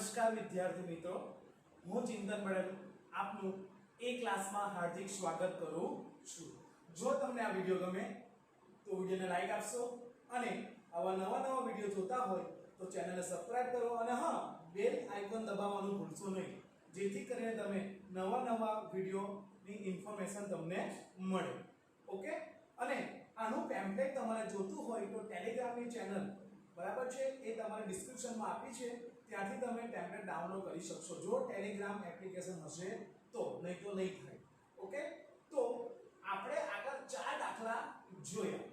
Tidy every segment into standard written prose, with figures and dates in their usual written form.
નમસ્કાર વિદ્યાર્થી મિત્રો, હું ચિંતન પટેલ આપનું એ ક્લાસમાં હાર્દિક સ્વાગત કરું છું। જો તમને આ વિડિયો ગમે તો વિડિયોને લાઈક આપશો અને આવા નવા વિડિયો જોતા હોય તો ચેનલને સબસ્ક્રાઇબ કરો અને હા, બેલ આઇકન દબાવવાનું ભૂલશો નહીં, જેથી કરીને તમે નવા વિડિયોની ઇન્ફોર્મેશન તમને મળે। ઓકે, અને આનું ટેમ્પલેટ તમારે જોતું હોય તો ટેલિગ્રામની ચેનલ બરાબર છે એ તમારે ડિસ્ક્રિપ્શનમાં આપી છે, ત્યાંથી તમે ટેમ્પલેટ ડાઉનલોડ કરી શકશો જો ટેલિગ્રામ એપ્લિકેશન હશે તો, નહીં તો નહીં થાય। ઓકે, તો આપણે આગળ 4 દાખલા જોયા,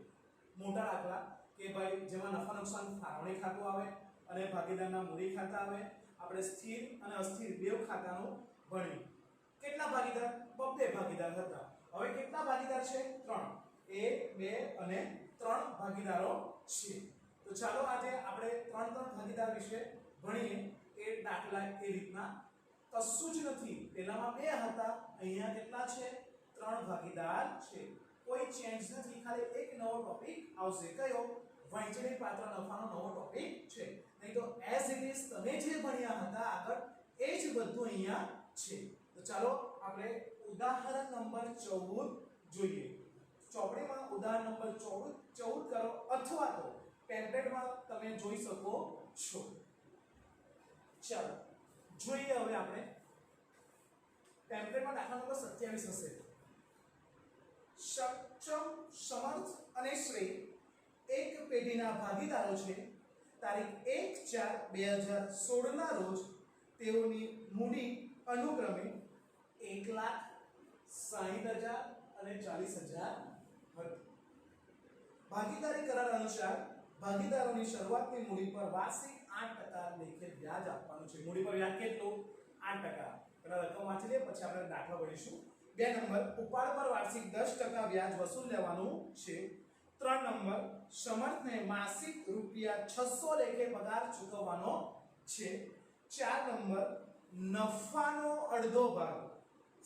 મોટા દાખલા કે ભાઈ જેમાં નફા નુકસાન ફાળવણી ખાતું આવે અને ભાગીદારના મૂડી ખાતા આવે। આપણે સ્થિર અને અસ્થિર બેવ ખાતાનું ભણ્યું। કેટલા ભાગીદાર? 2 ભાગીદાર હતા। હવે કેટલા ભાગીદાર છે? 3। 1 2 અને 3 ભાગીદારો છે। તો ચાલો આજે આપણે 3 ભાગીદાર વિશે ભણીએ। એ દાખલા એ રીતના કશું જ નથી, પહેલામાં 2 હતા, અહીંયા કેટલા છે? 3 ભાગીદાર છે, કોઈ ચેન્જ નથી, ખાલી એક નવો ટોપિક આવશે। કયો? વહેંચણી પાત્ર નફાનો નવો ટોપિક છે, નહીં તો એઝ ઇટ ઇઝ તમે જે ભણ્યા હતા આગળ એ જ બધું અહીંયા છે। તો ચાલો આપણે ઉદાહરણ નંબર 14 જોઈએ। ચોપડીમાં ઉદાહરણ નંબર 14 કરો અથવા તો ટેમ્પલેટમાં તમે જોઈ શકો છો। ચાલો જોઈએ, હવે આપણે ટેમ્પલેટમાં દાખલા નંબર 27 હશે। સક્ષમ, સમર્થ અને શ્રેય એક પેઢીના ભાગીદારો છે। તારીખ 1/4/2016 ના રોજ તેઓની મૂડી અનુક્રમે 1,60,000 અને 40,000 હતી। ભાગીદારી કરાર અનુસાર ભાગીદારોની શરૂઆતની મૂડી પર વાર્ષિક 8% લેખે વ્યાજ આપવાનું છે। મૂડી પર વ્યાજ કેટલું? 8%। પેલા રકમ વાંચી લે, પછી આપણે દાખલા ભણીશું। 2 નંબર, ઉપાડ પર વાર્ષિક 10% વ્યાજ વસૂલ લેવાનું છે। 3 નંબર, સમર્થને માસિક ₹600 લેખે પગાર ચૂકવવાનો છે। 4 નંબર, નફાનો અડધો ભાગ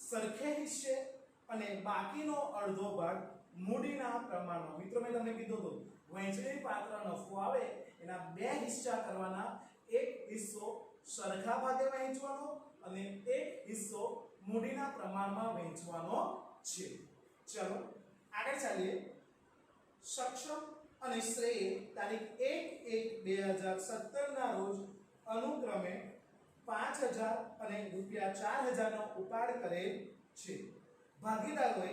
સરખે હિસ્સે અને બાકીનો અડધો ભાગ મૂડીના પ્રમાણમાં। મિત્રો મેં તમને કીધું હતું વહેંચણી પાત્ર નફો આવે એના 2 હિસ્સા કરવાના, એક હિસ્સો સરખા ભાગે વહેંચવાનો અને એક હિસ્સો મૂડીના પ્રમાણમાં વહેંચવાનો છે। ચલો આગળ ચાલીએ। સક્ષમ અને શ્રેય તારીખ 1/1/2017 ના રોજ અનુક્રમે 5,000 અને ₹4,000 નો ઉપાડ કરેલ છે। ભાગીદારોએ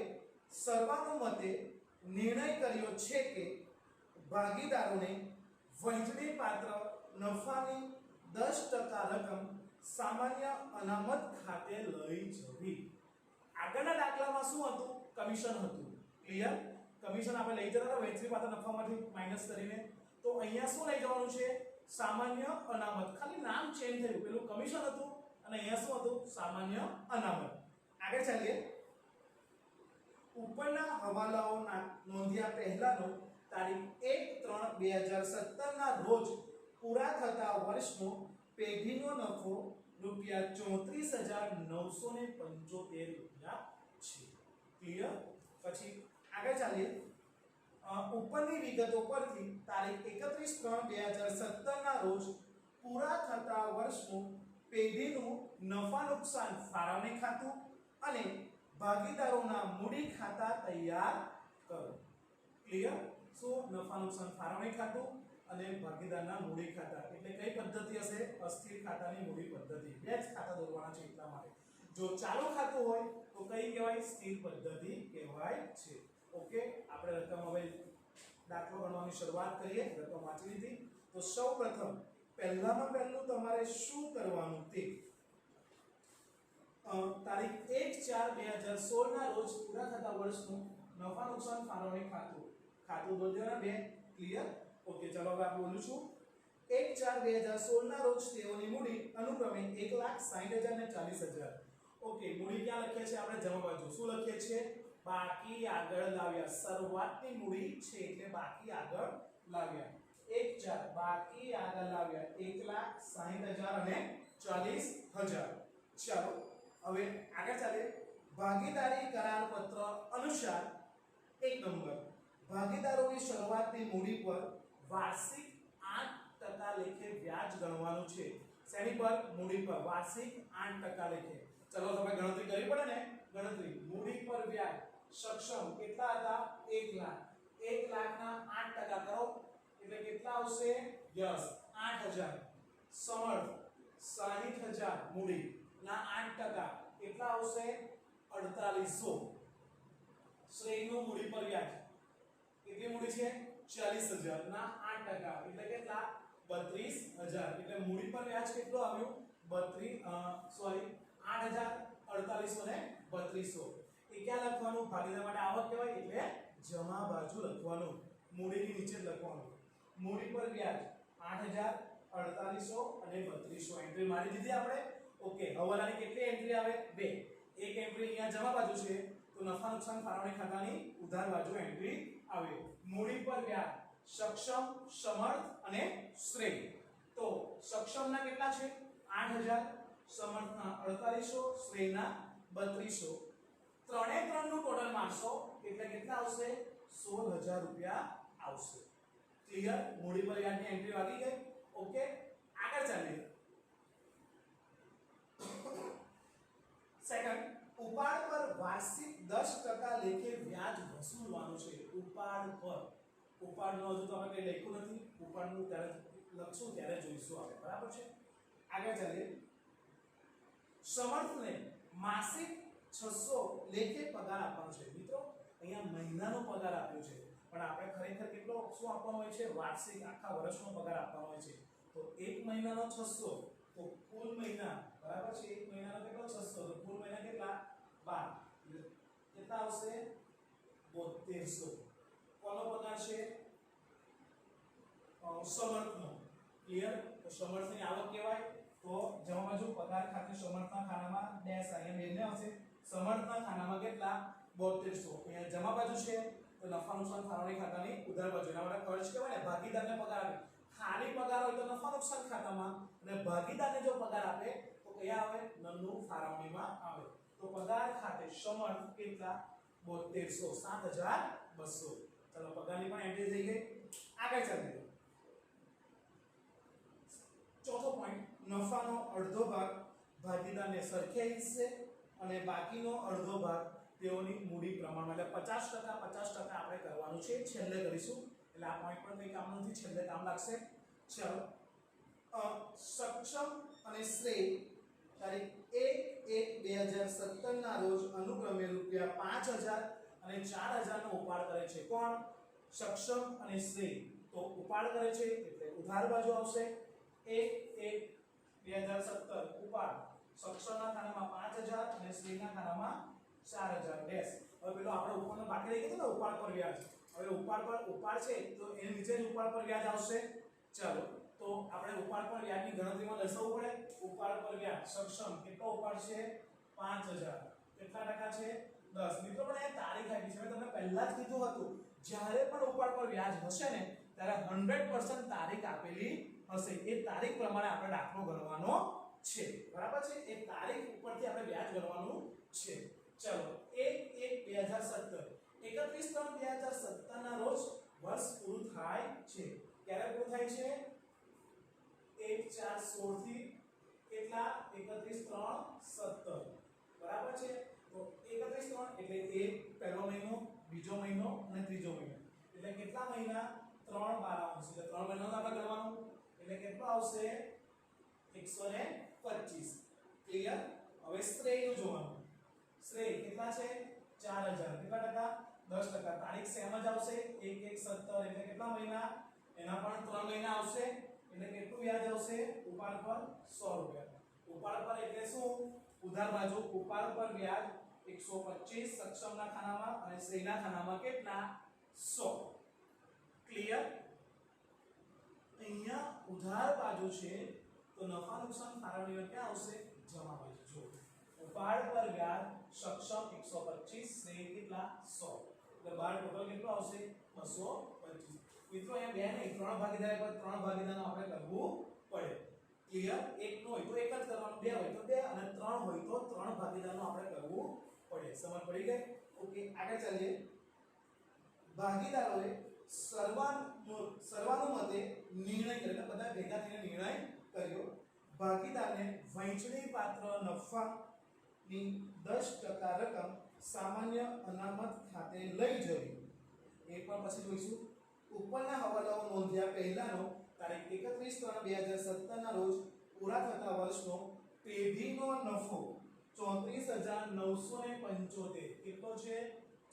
સર્વાનુમતે નિર્ણય કર્યો છે કે ભાગીદારોને વહેંચણી પાત્ર નફાની 10% રકમ સામાન્ય અનામત ખાતે લઈ જવી। આગળના દાખલામાં શું હતું? કમિશન હતું। ક્લિયર? કમિશન આપણે લઈ જતા હતા વહેંચણી પાત્ર નફામાંથી માઈનસ કરીને, તો અહીંયા શું લઈ જવાનું છે? સામાન્ય અનામત। ખાલી નામ ચેન્જ થયું, પેલું કમિશન હતું અને અહીંયા શું હતું? સામાન્ય અનામત। આગળ ચાલીએ। ઉપરના હવાલાઓના નોંધ્યા પહેલાનો તારીખ 1/3/2017 ના રોજ પૂરા થતા વર્ષનો પેઢીનો નફો ₹34,975 છે। ક્લિયર? પછી આગળ ચાલીએ। ઉપરની વિગતો પરથી તારીખ 31/3/2017 ના રોજ પૂરા થતા વર્ષનું પેઢીનું નફા નુકસાન ફાળવણી ખાતું અને ભાગીદારોના મૂડી ખાતા તૈયાર કરો। ક્લિયર? સો નફા નુકસાન ફાળવણી ખાતું અને ભાગીદારના મૂડી ખાતા, એટલે કઈ પદ્ધતિ હશે? અસ્થિર ખાતાની મૂડી પદ્ધતિ। 2 જ ખાતા દોરવાના છે એટલા માટે। જો ચાલુ ખાતું હોય તો કઈ કહેવાય? સ્થિર પદ્ધતિ કહેવાય છે। ઓકે, આપણે રકમ હવે દાખલો ગણવાની શરૂઆત કરીએ। રકમ વાંચી લીધી તો સૌપ્રથમ પહેલામાં પહેલું તમારે શું કરવાનું તે તારીખ 1/4/2016 ના રોજ પૂરા થતા વર્ષનું નફા નુકસાન ફાળવણી ખાતું દોરવાના 2। ક્લિયર? ઓકે, ચલો હવે આપણે બોલું છું। 1/4/2016 ના રોજ તેઓની મૂડી અનુક્રમે 1,60,000 અને 40,000। ઓકે, મૂડી ક્યાં લખીએ છીએ આપણે? જમા બાજુ। શું લખીએ છીએ? બાકી આગળ લાવ્યા। શરૂઆતની મૂડી છે એટલે બાકી આગળ લાવ્યા। 1/4 બાકી આગળ લાવ્યા 1,60,000 અને 40,000। ચાલો હવે આગળ ચાલીએ। ભાગીદારી કરાર પત્ર અનુસાર 1 નંબર, ભાગીદારોની શરૂઆતની મૂડી પર વાર્ષિક 8% લેખે વ્યાજ ગણવાનું છે। શેની પર? મૂડી પર વાર્ષિક 8% લેખે. ચલો તમે ગણતરી કરવી પડે ને, ગણતરી મૂડી પર વ્યાજ સક્ષમ કેટલા હતા? 1 લાખ. 1 લાખના 8% કરો એટલે કેટલા આવશે? યસ 8000. સમર્થ 60000 મૂડી ના 8% કેટલા આવશે? 4800. શ્રેયનું મૂડી પર વ્યાજ કેટલી મૂડી છે? 40000 ના 8% એટલે કેટલા? 32000. એટલે મૂડી પર વ્યાજ કેટલું આવ્યું? 8000 4800 ને 3200. એ ક્યાં લખવાનું? ભાગીદાર માટે આવક કહેવાય એટલે જમા બાજુ લખવાનું, મૂડીની નીચે લખવાનું. મૂડી પર વ્યાજ 8000 4800 અને 3200 એન્ટ્રી મારી દીધી આપણે. ઓકે, હવાલાની કેટલી એન્ટ્રી આવે? 2. એક એન્ટ્રી અહીંયા જમા બાજુ છે તો નફા નુકસાન ફાળવણી ખાતાની ઉધાર બાજુ એન્ટ્રી આવે. મૂડી પર વ્યાજ સક્ષમ, સમર્થ અને શ્રેય. તો સક્ષમના કેટલા છે? 8000, સમર્થના 4800, શ્રેયના 3200. ત્રણે ત્રણનું ટોટલ મારશો એટલે કેટલા આવશે? 16000 રૂપિયા આવશે. ક્લિયર? મૂડી પર વ્યાજની એન્ટ્રી આવી ગઈ. ઓકે, આગળ ચાલીએ. સેકન્ડ, ઉપાડ પર વાર્ષિક 10% લેખે વ્યાજ વસૂલવાનું છે. ઉપાડ પર, ઉપાડનો હજુ તો આપણે કઈ લખ્યું નથી, ઉપાડનું ત્યારે લખશું ત્યારે જોઈશું આપણે. બરાબર છે? આગળ ચાલીએ. સમર્થને માસિક 600 લેખે પગાર આપવાનો છે. મિત્રો અહીંયા મહિનાનો પગાર આપ્યો છે પણ આપણે ખરેખર કેટલો શું આપવાનો હોય છે? વાર્ષિક, આખા વર્ષનો પગાર આપવાનો હોય છે. તો એક મહિનાનો 600 તો કુલ મહિના બરાબર છે. એક મહિનાનો કેટલો? 600 તો કુલ મહિના કેટલા? 12. કેટલા આવશે? 7200. કોનો પગાર છે? સમર્થનો. ક્લિયર? તો સમર્થની આવક કહેવાય. તો જમા બાજુ પગાર ખાતે સમર્થના ખાનામાં ડેશ અહીંયા બેને આવશે. સમર્થના ખાનામાં કેટલા? 7200. અહીંયા જમા બાજુ છે તો નફા નુકસાન ફાળવણી ખાતાની ઉધાર બાજુ. એના માટે ખર્ચ કહેવાય ને, ભાગીદારને પગાર આપે. ખાલી પગાર હોય તો નફા નુકસાન ખાતામાં અને ભાગીદારને જો પગાર આપે તો કયા આવે? નફા ફાળવણીમાં આવે. તો પગાર ખાતે સમર્થ કેટલા? 7200, 7200. ચલો પગારની પણ એન્ટ્રી થઈ ગઈ. આગળ ચાલીએ. ચોથો પોઈન્ટ, નફાનો અડધો ભાગ ભાગીદારને સરખે હિસ્સે અને બાકીનો અડધો ભાગ તેઓની મૂડી પ્રમાણમાં, એટલે 50% આપણે કરવાનું છે. છેલ્લે કરીશું એટલે આ પોઈન્ટ પણ કઈ કામ નથી, છેલ્લે કામ લાગશે. ચલો, સક્ષમ અને શ્રેય તારીખ 1/1/2017 ના રોજ અનુક્રમે ₹5000 અને 4000 નો ઉપાડ કરે છે. કોણ? સક્ષમ અને શ્રેય. તો ઉપાડ કરે છે એટલે ઉધાર બાજુ આવશે. 1/1/2017 ઉપાડ સક્ષમના ખાનામાં 5000 અને શ્રેયના ખાનામાં 4000 ડેશ. હવે પેલો આપણે ઉપરનો બાકી રહી ગયો ને ઉપાડ પર વ્યાજ. હવે ઉપાડ છે તો એની નીચે જ ઉપાડ પર વ્યાજ આવશે. ચાલો તો આપણે ઉપાડ પર વ્યાજની ગણતરીમાં દર્શાવવું પડે. ઉપાડ પર વ્યાજ સક્ષમ કેટલો ઉપાડ છે? 5000. કેટલા ટકા છે? 10. મિત્રો પણ એ તારીખ આપી છે. મેં તમને પહેલા જ કીધું હતું જ્યારે પણ ઉપાડ પર વ્યાજ હશે ને ત્યારે 100% તારીખ આપેલી હશે. એ તારીખ પ્રમાણે આપણે દાખલો ગણવાનો છે. બરાબર છે? એ તારીખ ઉપરથી આપણે વ્યાજ ગણવાનું છે. ચલો 1/1/2017 31/3/2017 ના રોજ વર્ષ પૂરું થાય છે. ક્યારે પૂરું થાય છે? 1/4/16 થી કેટલા? 31/3/17. બરાબર છે? તો 31/3 એટલે એક પહેલો મહિનો, બીજો મહિનો અને ત્રીજો મહિનો. એટલે કેટલા મહિના? 3/12 આવશે. એટલે 3 મહિનાનું આપણે ગણવાનું. એટલે કેટલો આવશે? 125. ક્લિયર? હવે શ્રેયનું જોવાનું. શ્રેય કેટલા છે? 4000. કેટલા ટકા? 10%. તારીખ સેમ જ આવશે. 1/1/17 એટલે કેટલા મહિના? એના પણ 3 મહિના આવશે. એટલે કેટલું વ્યાજ આવશે? ઉપાડ પર 100 રૂપિયા. ઉપાડ પર એટલે શું? ઉધાર બાજુ. ઉપાડ પર વ્યાજ 125 સક્ષમના ખાનામાં અને શ્રેયના ખાનામાં કેટલા? 100. ક્લિયર? અહીંયા ઉધાર બાજુ છે તો નફા નુકસાન ફાળવણીમાં ક્યાં આવશે? જમા બાજુ. જો ઉપાડ પર વ્યાજ સક્ષમ 125, શ્રેય કેટલા? 100. એટલે બાર ટોટલ કેટલો આવશે? 225. મિત્રો અહીંયા બે નહીં, ત્રણ ભાગીદાર પર ત્રણ ભાગીદારનો આપણે કરવું પડે. ક્લિયર? એક નો હોય તો એક જ કરવાનું, બે હોય તો બે અને ત્રણ હોય તો ત્રણ ભાગીદારનો આપણે કરવું પડે. સમજ પડી ગઈ? ઓકે, આગળ ચાલીએ. ભાગીદારોએ સર્વાનુમતે નિર્ણય કર્યો, બધા ભેગા થઈને નિર્ણય કર્યો. ભાગીદારને વહેંચણી પાત્ર નફાની 10% રકમ સામાન્ય અનામત ખાતે લઈ જવી. એ પણ પછી જોઈશું. ઉપરના હવાલાઓ નોંધ્યા પહેલાનો તારીખ 31/3/2017 ના રોજ પૂરા થતા વર્ષનો પેઢીનો નફો 34,975 કેટલો છે?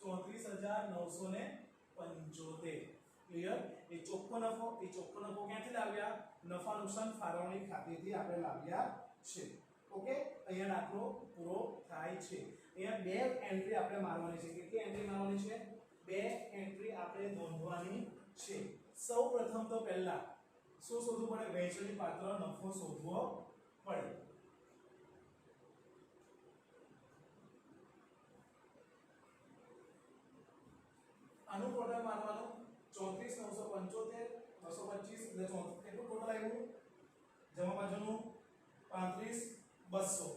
34,975. ક્લિયર? એ ચોખ્ખો નફો ક્યાંથી લાવ્યા? નફા નુકસાન ફાળવણી ખાતેથી આપણે લાવ્યા છે. ઓકે, અહીંયા દાખલો પૂરો થાય છે. અહીંયા બે એન્ટ્રી આપણે મારવાની છે. કેટલી એન્ટ્રી મારવાની છે? બે એન્ટ્રી આપણે નોંધવાની છે. સૌપ્રથમ તો પહેલા શું શોધવું પડે? વહેંચણી પાત્ર નફો શોધવો પડે. આનું ટોટલ મારવાનું 34,975 225 એટલે કેટલું ટોટલ આવ્યું? જમા બાજુનું 35,200.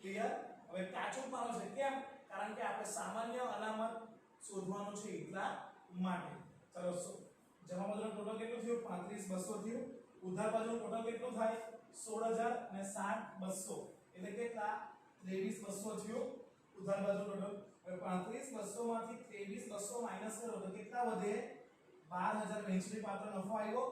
ક્લિયર? હવે કાચું મારો છે. કેમ? કારણ કે આપણે સામાન્ય અનામત શોધવાનું છે એટલા માટે. ચલો, જમા બાજુનું ટોટલ કેટલું થયું? 35,200 થયું. ઉધાર બાજુનું ટોટલ કેટલું થાય? 16,000 અને 7,200 એટલે કેટલા? 23,200 થયું ઉધાર બાજુ ટોટલ. હવે 35,200 માંથી 23,200 માઈનસ કરો તો કેટલા વધે? 12,000 વહેંચણી પાત્ર નફો આવ્યો.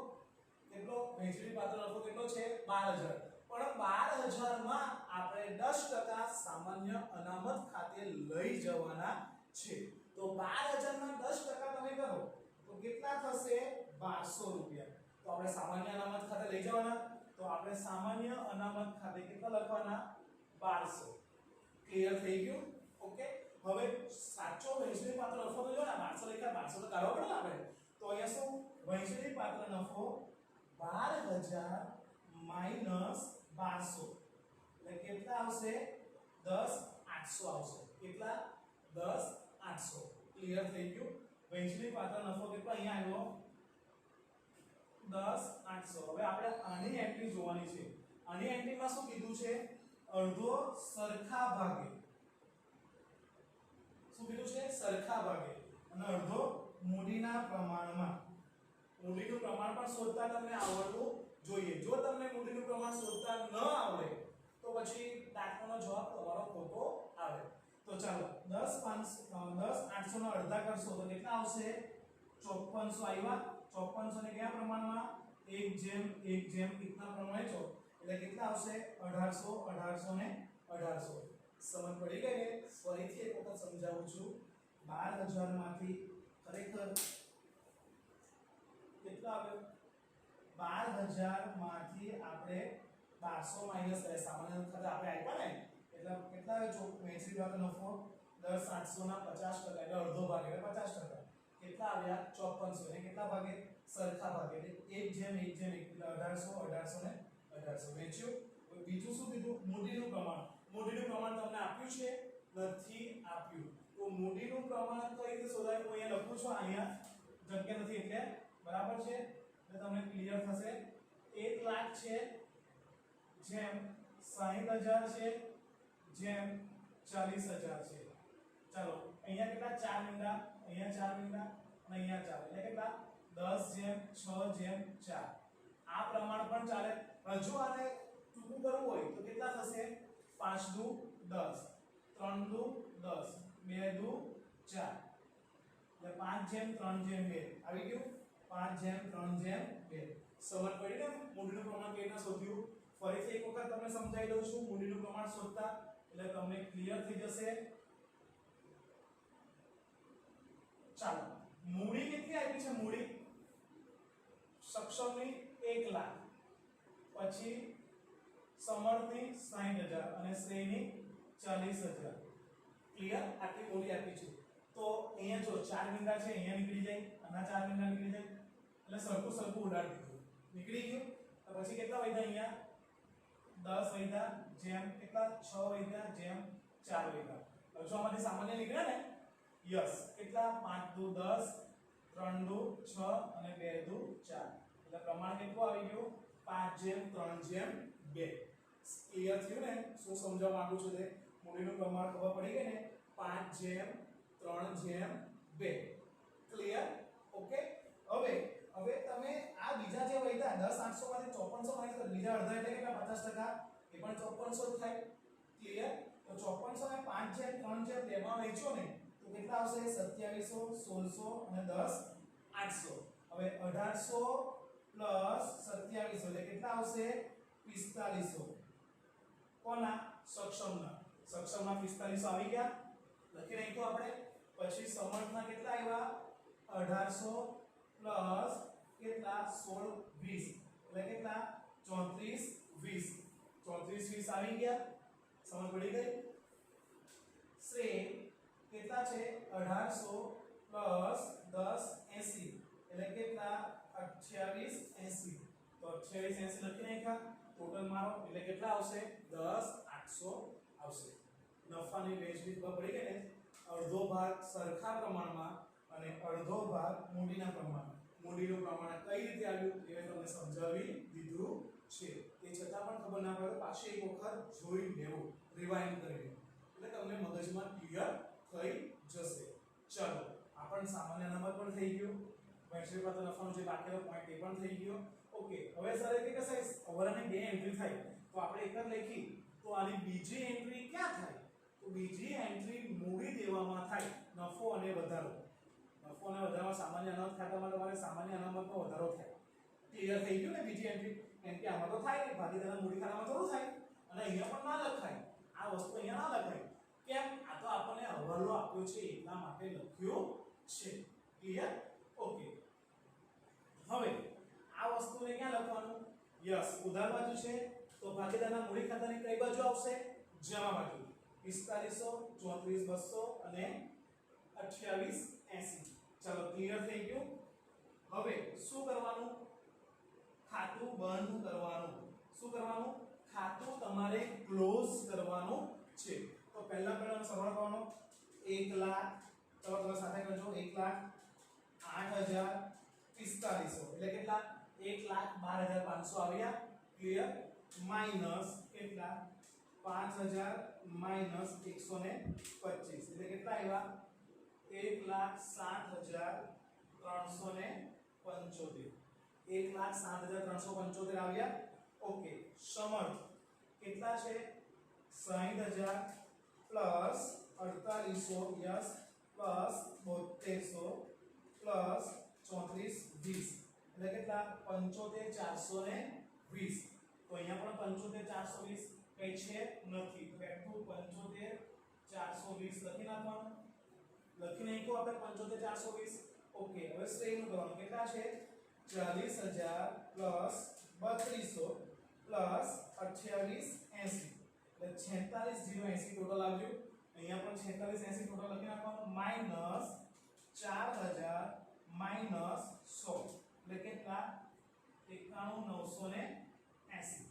કેટલો વહેંચણી પાત્ર નફો કેટલો છે? 12,000. પણ 12,000 માં આપણે 10% સામાન્ય અનામત ખાતે લઈ જવાના છે. તો 12,000 ના 10% તમે કરો તો કેટલા થશે? 1200 રૂપિયા. તો આપણે સામાન્ય અનામત ખાતે લઈ જવાના. તો આપણે સામાન્ય અનામત ખાતે કેટલા લખવાના? 1200. ક્લિયર થઈ ગયું? ઓકે, હવે સાચો વહેંચણી પાત્ર નફો તો જો ને 1200 લખ્યા, 1200 તો કાઢવો પડે આપણે. તો અહીંયા શું? વહેંચણી પાત્ર નફો 12,000 માઈનસ 1200 એટલે કેટલા આવશે? 10,800 આવશે. કેટલા? 10,800. ક્લિયર થઈ ગયું? વહેંચણી પાત્ર નફો કેટલો અહીંયા આવ્યો? 10,800. હવે આપણે આની એન્ટ્રી જોવાની છે. આની એન્ટ્રીમાં શું કીધું છે? અડધો સરખા ભાગે. શું કીધું છે? સરખા ભાગે. અને અડધો મૂડીના પ્રમાણમાં. મૂડીનું પ્રમાણ પણ શોધતા તમને આવડવું જોઈએ. જો તમને મૂડીનું પ્રમાણ શોધતા ન આવડે તો પછી દાખલાનો જવાબ તમારો ખોટો આવે. તો ચાલો 10,800 નો અડધા કરશો તો કેટલા આવશે? 5400 આવ્યા. 5400 ને કયા પ્રમાણમાં? 1:1 ના પ્રમાણે છો એટલે કેટલા આવશે? 1800 ને 1800. સમજ પડી ગઈ ને? ફરીથી એક વખત સમજાવું છું. 12,000 માંથી ખરેખર કેટલા આવ્યો? 12,000 માંથી આપણે 1200 માઈનસ કરે. સામાન્ય ખાતે આપણે આપ્યા ને એટલે કેટલા આવે? વહેંચણી પાત્ર નફો 10,800 ના 50% એટલે અડધો ભાગ એટલે 50%. કેટલા આવ્યા? 5400. ને કેટલા ભાગે? સરખા ભાગે એટલે 1:1 એટલે 1800 ને 1800 વેચ્યું. બીજું શું કીધું? મૂડીનું પ્રમાણ. મૂડીનું પ્રમાણ તમને આપ્યું છે? નથી આપ્યું. તો મૂડીનું પ્રમાણ કઈ રીતે શોધાય? હું અહીંયા લખું છું. અહીંયા જગ્યા નથી એટલે બરાબર છે. એટલે તમને ક્લિયર થશે. 1 લાખ છે જેમ 60,000 છે જેમ 40,000 છે. ચાલો અહીંયા કેટલા? 4 મીંડા, અહીંયા 4 મીંડા અને અહીંયા 4 એટલે કેટલા? 10:6:4. આ પ્રમાણ પણ ચાલે. જો આને ટૂંકું કરવું હોય તો કેટલા થશે? 5×10, 3×10, 2×4 એટલે 5:3:2 આવી ગયું. 5:3:2. સમજ પડી ને? મૂડીનું પ્રમાણ કેવી રીતે શોધ્યું? ફરીથી એક વખત તમને સમજાવી દઉં છું. મૂડીનું પ્રમાણ શોધતા એટલે તમને ક્લિયર થઈ જશે. ચાલો, મૂડી કેટલી આવી છે? મૂડી સક્ષમની 1 લાખ, પછી સમર્થની 60,000 અને શ્રેયની 40,000. ક્લિયર? આટલી મૂડી આપી છે. તો અહીંયા જો 4 મીંડા છે, અહીંયા નીકળી જાય, આના 4 મીંડા નીકળી જાય એટલે સરખું ઉડાડી દીધું. નીકળી ગયું. તો પછી કેટલા વધ્યા? અહીંયા 10 વધ્યા જેમ કેટલા? 6 વધ્યા જેમ 4 વધ્યા. હવે જો આમાંથી સામાન્ય નીકળ્યા ને? યસ. કેટલા? 5×10, 3×6 અને 2×4 એટલે પ્રમાણ કેટલું આવી ગયું? 5:3:2. ક્લિયર થયું ને? શું સમજાવવા માંગુ છું તે? મૂડીનું પ્રમાણ ખબર પડી ગઈ ને? 5:3:2. ક્લિયર? ઓકે. હવે હવે તમે આ બીજા જે વૈધા 10 800 માંથી 5400 માઈનસ કરો બીજા અડધા એટલે કેટલા 50% એ પણ 5400 જ થાય ક્લિયર તો 5400 ને 5 જેમ 3 જેમ તેમાં વહેંચો ને તો કેટલા આવશે 2700 1600 અને 10 800 હવે 1800 પ્લસ 2700 એટલે કેટલા આવશે 4500 કોના સક્ષમના 4500 આવી ગયા લખી નાખ્યું આપણે પછી સમર્થના કેટલા આવ્યા 1800 પ્લસ કેટલા 16 20 એટલે કેટલા 34 20 34 20 આવી ગયા સમજ પડી ગઈ શ્રેય કેટલા છે 1800 પ્લસ 10 80 એટલે કેટલા 2880 તો 2880 લખી નાખ્યા ટોટલ મારો એટલે કેટલા આવશે 10800 આવશે નફાની વેચની ખબર પડી ગઈ ને અડધો ભાગ સરખા પ્રમાણમાં અને અડધો ભાગ મૂડીના પ્રમાણમાં મૂડીનું પ્રમાણ કઈ રીતે આવ્યું એ તમને સમજાવી દીધું છે એ છતાં પણ ખબર ના પડે પાછી એક વખત જોઈ લેવું રિવાઇન્ડ કરીને એટલે તમને મગજમાં ક્લિયર થઈ જશે ચલો આ પણ સામાન્ય નંબર પણ થઈ ગયો વૈશ્વિક પાત્ર નફાનો જે બાકીનો પોઈન્ટ એ પણ થઈ ગયો ઓકે હવે સર કે કશે ઓવરની બે એન્ટ્રી થાય તો આપણે એક જ લખી તો આની બીજી એન્ટ્રી ક્યાં થાય તો બીજી એન્ટ્રી મૂડી દેવામાં થાય નફો અને વધારો નફો અને વધારામાં સામાન્ય અનામત ખાતામાં તમારે સામાન્ય અનામતનો વધારો થાય ક્લિયર થઈ ગયું ને બીજી એન્ટ્રી કેમ કે આમાં તો થાય ને ભાગીદારના મૂડી ખાતામાં થોડું થાય અને અહીંયા પણ ના લખાય આ વસ્તુ અહીંયા ના લખાય કેમ આ તો આપણને હવાલો આપ્યો છે એટલા માટે લખ્યું છે ક્લિયર ઓકે હવે આ વસ્તુને ક્યાં લખવાનું યસ ઉધાર બાજુ છે તો ભાગીદારના મૂડી ખાતાની કઈ બાજુ આવશે જમા બાજુ 4500 34 200 અને 2880 ચલો ક્લિયર થઈ ગયું હવે શું કરવાનું ખાતું બંધ કરવાનું શું કરવાનું ખાતું તમારે ક્લોઝ કરવાનું છે તો પહેલા સરવાળો કરવાનો 1 લાખ ચલો તમે સાથે કરજો 1,08,4500 એટલે કેટલા 1,12,500 આવ્યા ક્લિયર માઈનસ કેટલા 5000 માઈનસ 125 એટલે કેટલા આવ્યા 1,07,375 1,07,375 આવ્યા ઓકે સમર્થ કેટલા છે 60,000 પ્લસ 4800 યસ પ્લસ 7200 પ્લસ 3420 એટલે કેટલા 75,420 તો અહીંયા પણ 75,420 કઈ છે નથી તો બેઠું 75,420 લખી નાખવાનું લખી નાખ્યું આપણે 75,420 ઓકે હવે શ્રેણીનું કરવાનું કેટલા છે 40,000 પ્લસ 3200 પ્લસ 2880 એટલે 46,080 ટોટલ આવ્યું અહીંયા પણ 46,80 ટોટલ લખી નાખવાનું માઈનસ 4,000 માઈનસ 100 એટલે કેટલા 91,980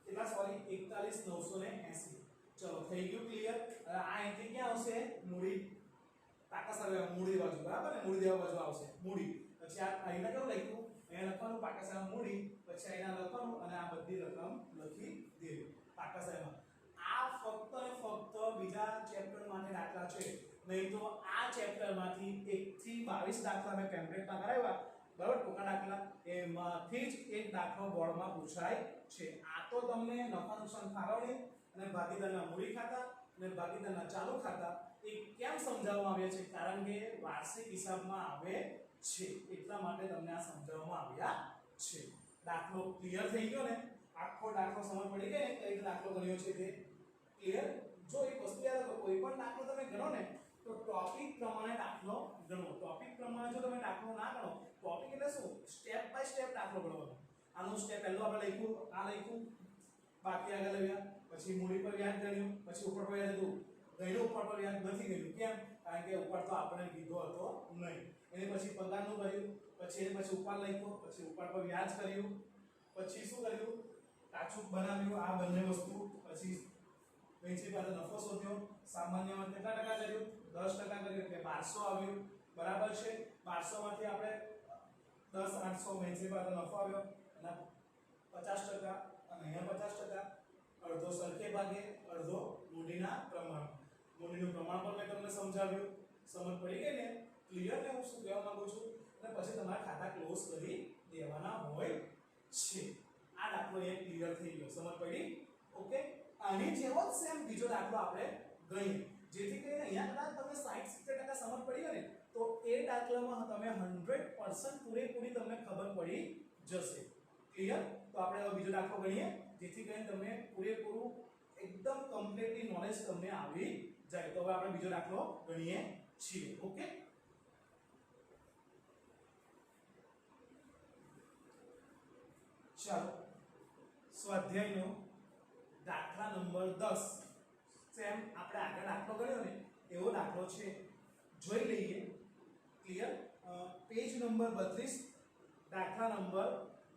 કેટલા સોરી 41,980 ચલો થઈ ગયું ક્લિયર આ એન્ટ્રી ક્યાં આવશે મૂડી પાકા સરવાળો મૂડી બાજુ બરાબર ને મૂડી દેવા બાજુ આવશે મૂડી પછી આ અહીંના કેવું લખ્યું અહીંયા લખવાનું પાકા સરવાળો મૂડી પછી અહીંના લખવાનું અને આ બધી રકમ લખી દેવી પાકા સરવાળામાં આ ફક્ત ને ફક્ત બીજા ચેપ્ટર માટે દાખલા છે નહીં તો આ ચેપ્ટર માંથી 1 થી 22 દાખલા મેં ટેમ્પલેટમાં કરાવ્યા બરાબર ટૂંકા દાખલા એમાંથી જ એક દાખલો બોર્ડમાં પૂછાય છે આ તો તમને નફા નુકસાન ફાળવણી અને ભાગીદારના મૂડી ખાતા અને ભાગીદારના ચાલુ ખાતા એ કેમ સમજાવવામાં આવ્યા છે કારણ કે વાર્ષિક હિસાબમાં આવે છે એટલા માટે તમને આ સમજાવવામાં આવ્યા છે દાખલો ક્લિયર થઈ ગયો ને આખો દાખલો સમજ પડી ગઈ ને કઈ રીતે દાખલો ગણ્યો છે તે ક્લિયર જો એક વસ્તુ યાદ રાખો કોઈ પણ દાખલો તમે ગણો ને તો ટોપિક પ્રમાણે દાખલો ગણો ટોપિક પ્રમાણે જો તમે દાખલો ના ગણો ટોપિક એટલે શું સ્ટેપ બાય સ્ટેપ દાખલો ગણવાનો આનું સ્ટેપ પહેલો આપણે લખ્યું આ લખ્યું બાકી આગળ લાવ્યા પછી મૂડી પર વ્યાજ ગણ્યું પછી ઉપર પર વ્યાજ હતું ગણ્યું ઉપર પર વ્યાજ નથી ગણ્યું કેમ કારણ કે ઉપર તો આપણે કીધો હતો નહીં એને પછી પગારનું કર્યું પછી એને પછી ઉપર લખ્યો પછી ઉપર પર વ્યાજ કર્યું પછી શું કર્યું કાચું બનાવ્યું આ બંને વસ્તુ પછી વેચી પાસે નફો શોધ્યો સામાન્યમાં કેટલા ટકા કર્યું 10% કર્યું એટલે 1200 આવ્યું બરાબર છે 1200 માંથી આપણે 10,800 વેચી પાસે નફો આવ્યો અને 50% અને અહીંયા 50% અડધો સરખે ભાગે અડધો મૂડીના પ્રમાણ મૂડીનું પ્રમાણ પણ મેં તમને સમજાવ્યું સમજ પડી ગઈ ને ક્લિયર ને હું શું કહેવા માંગુ છું અને પછી તમારા ખાતા ક્લોઝ કરી દેવાના હોય છે. આ દાખલો એ ક્લિયર થઈ ગયો, સમજ પડી? ઓકે, આની જેવો જ સેમ બીજો દાખલો આપણે ગણીએ, જેથી કરીને અહીંયા કદાચ તમને 60-70% સમજ પડી ગઈ ને તો એ દાખલામાં તમે 100% પૂરેપૂરી તમને ખબર પડી જશે. ક્લિયર? તો આપણે હવે બીજો દાખલો ગણીએ, જેથી કરીને તમને પૂરેપૂરું એકદમ કમ્પ્લીટલી નોલેજ તમને આવી જાય. તો હવે આપણે બીજો દાખલો ગણીએ છીએ. ઓકે, ચાલો સ્વાધ્યાયનો દાખલા નંબર 10 સેમ આપણે આગળ દાખલો ગણ્યો ને એવો દાખલો છે, જોઈ લઈએ. ક્લિયર? પેજ નંબર 32, દાખલા નંબર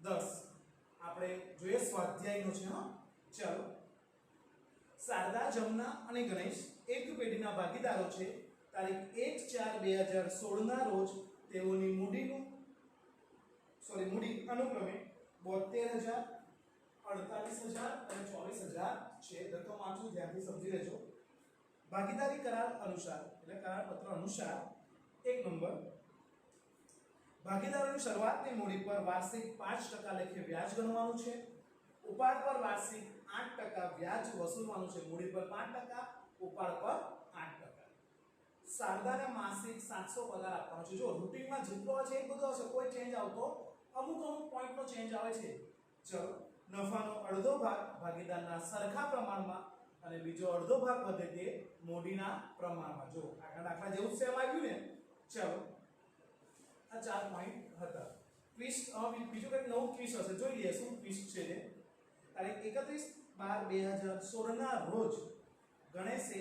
10 આપણે જોઈએ, સ્વાધ્યાયનો છે. હા, ચાલો. શારદા, જમના અને ગણેશ એક પેઢીના ભાગીદારો છે. તારીખ 1/4/2016 ના રોજ તેઓની મૂડી અનુક્રમે 72,000, 48,000 અને 24,000 છે. રકમ વાંચું, ધ્યાનથી સમજી લેજો. ભાગીદારી કરાર અનુસાર એટલે કરાર પત્ર અનુસાર 1 નંબર, ભાગીદારોની શરૂઆતની મૂડી પર વાર્ષિક 5% લેખે વ્યાજ ગણવાનું છે. ઉપાડ પર વાર્ષિક 8% વ્યાજ વસૂલવાનું છે. મૂડી પર 5%, ઉપાડ પર 8%. શારદાને માસિક 700 પગાર આપવાનો છે. જો રૂટીનમાં જેટલો છે એ બધો હશે, કોઈ ચેન્જ આવતો, અમુક પોઈન્ટનો ચેન્જ આવે છે. ચલો, નફાનો અડધો ભાગ ભાગીદારના સરખા પ્રમાણમાં અને બીજો અડધો ભાગ વધે તે મૂડીના પ્રમાણમાં. જો આગળ દાખલા જેવું સેમ આવ્યું ને. ચલો, આ 4 પોઈન્ટ હતા. ટ્વિસ્ટ બીજું કંઈક નવું ટ્વિસ્ટ હશે, જોઈ લઈએ શું ટ્વિસ્ટ છે તે. તારીખ 31/12/2016 ના રોજ ગણેશે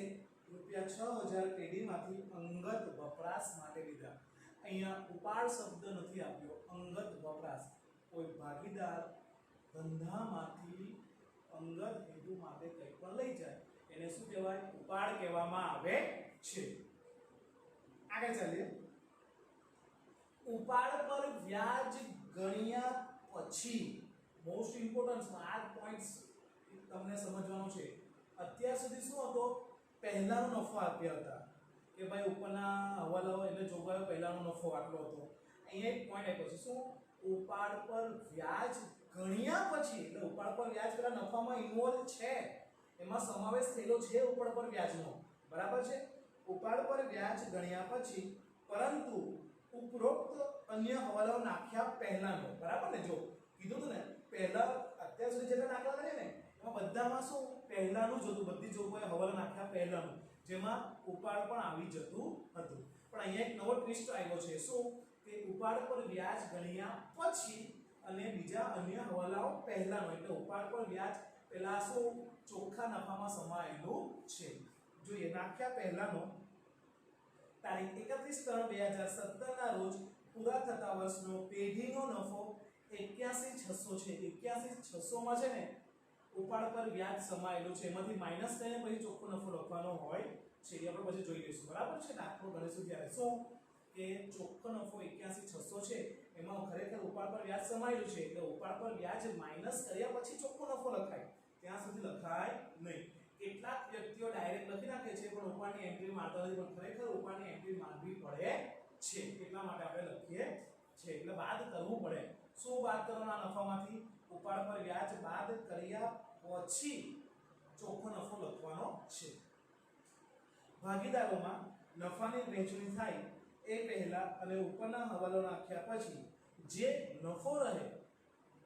₹6,000 પેઢીમાંથી અંગત વપરાશ માટે લીધા. અહીંયા ઉપાડ શબ્દ નથી આપ્યો, અંગત વપરાશ. કોઈ ભાગીદાર ધંધામાંથી અંગત હેતુ માટે કંઈ પણ લઈ જાય એને શું કહેવાય? ઉપાડ કહેવામાં આવે છે. આગળ ચાલીએ. ઉપાડ પર વ્યાજ ગણ્યા પછી, મોસ્ટ ઇમ્પોર્ટન્ટ આ પોઈન્ટ્સ તમને સમજવાનું છે. અત્યાર સુધી શું હતો? પહેલાનો નફો આપ્યા હતા કે ભાઈ ઉપરના હવાલાઓ એટલે જોગવાઈઓ પહેલાનો નફો આટલો હતો. અહીંયા એક પોઈન્ટ આપ્યો છે, શું? ઉપાડ પર વ્યાજ ગણ્યા પછી, એટલે ઉપાડ પર વ્યાજ પેલા નફામાં ઇન્વોલ્વ છે, એમાં સમાવેશ થયેલો છે ઉપાડ પર વ્યાજનો. બરાબર છે? ઉપાડ પર વ્યાજ ગણ્યા પછી, પરંતુ ઉપરોક્ત અન્ય હવાલાઓ નાખ્યા પહેલાનો. બરાબર ને? જો કીધું હતું ને પહેલા, અત્યાર સુધી જેટલા દાખલા કરે ને એમાં બધામાં શું પહેલાનું જ હતું, બધી જોગવાઈ હવાલા નાખ્યા પહેલાનું, જેમાં ઉપાડ પણ આવી જતું હતું. પણ અહીંયા એક નવો ટ્વિસ્ટ આવ્યો છે. શું? કે ઉપાડ પર વ્યાજ ગણ્યા પછી અને બીજા અન્ય હવાલાઓ પહેલાનો, એટલે ઉપાડ પર વ્યાજ પહેલા શું ચોખ્ખા નફામાં સમાયેલું છે. જોઈએ, નાખ્યા પહેલાનો તારીખ 31/3/2017 ના રોજ પૂરા થતા વર્ષનો પેઢીનો નફો 81,600 છે. 81,600 માં છે ને ઉપાડ પર વ્યાજ સમાયેલું છે, એમાંથી માઈનસ થઈને પછી ચોખ્ખો નફો લખવાનો હોય છે. એ આપણે પછી જોઈ લઈશું. બરાબર છે? દાખલો ગણીશું ત્યારે શું કે ચોખ્ખો નફો 81,600 છે, એમાં ખરેખર ઉપાડ પર વ્યાજ સમાયેલું છે, એટલે ઉપાડ પર વ્યાજ માઈનસ કર્યા પછી ચોખ્ખો નફો લખાય, ત્યાં સુધી લખાય નહીં. કેટલાક વ્યક્તિઓ ડાયરેક્ટ લખી નાખે છે પણ ઉપાડની એન્ટ્રી મારતા નથી, પણ ખરેખર ઉપાડની એન્ટ્રી મારવી પડે છે. એટલા માટે આપણે લખીએ છે, એટલે બાદ કરવું પડે. શું બાદ કરવાના નફામાંથી? ઉપાડ પર વ્યાજ બાદ કર્યા પછી ચોખ્ખો નફો લખવાનો છે. ભાગીદારોમાં નફાની વહેંચણી થાય એ પહેલા અને ઉપરના હવાલો નાખ્યા પછી જે નફો રહે